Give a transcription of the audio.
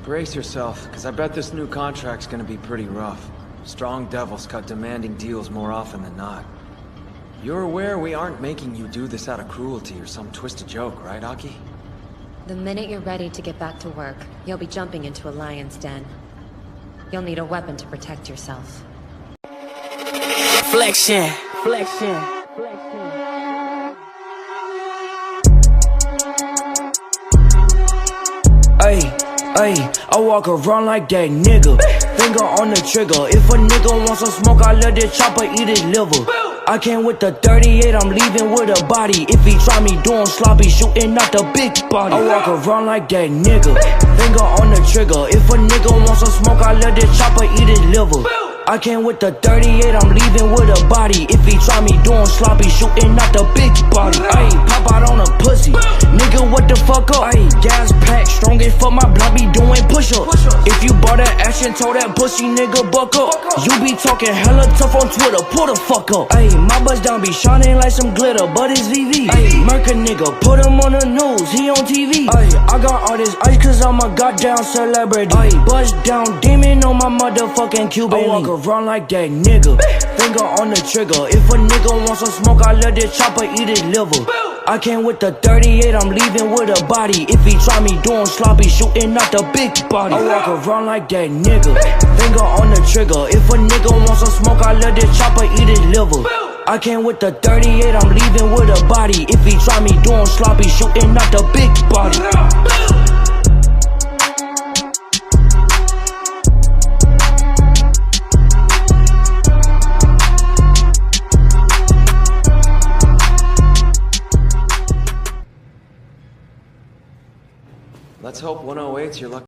Brace yourself, because I bet this new contract's gonna be pretty rough. Strong devils cut demanding deals more often than not. You're aware we aren't making you do this out of cruelty or some twisted joke, right, Aki? The minute you're ready to get back to work, you'll be jumping into a lion's den. You'll need a weapon to protect yourself. Flexion, flexion, flexion. Ay, I walk around like that nigga. Finger on the trigger. If a nigga wants some smoke, I let this chopper eat his liver. I came with the 38, I'm leaving with a body. If he try me doing sloppy, shooting out the big body. I walk around like that nigga. Finger on the trigger. If a nigga wants some smoke, I let this chopper eat his liver. I came with the 38, I'm leaving with a body. If he try me doing sloppy, shooting out the big body. Ayy, pop out on a pussy. Nigga, what the fuck up? Ayy, gas pack, strong as fuck, my block be doing push-up. If you bought that action, told that pussy nigga buck up. You be talking hella tough on Twitter, pull the fuck up. Ayy, my buzz down be shining like some glitter, but it's VV. Ayy, murk a nigga, put him on the news, he on TV. Ayy, I got all this ice cause I'm a goddamn celebrity. Ayy, buzz down, demon on my motherfucking Cuban link. Run like that nigga. Finger on the trigger. If a nigga wants some smoke, I let this chopper eat his liver. I came with the 38, I'm leaving with a body. If he try me doing sloppy, shooting out the big body. I walk around like that nigga. Finger on the trigger. If a nigga wants some smoke, I let this chopper eat his liver. I came with the 38, I'm leaving with a body. If he try me doing sloppy, shooting out the big body. Let's hope 108's your lucky.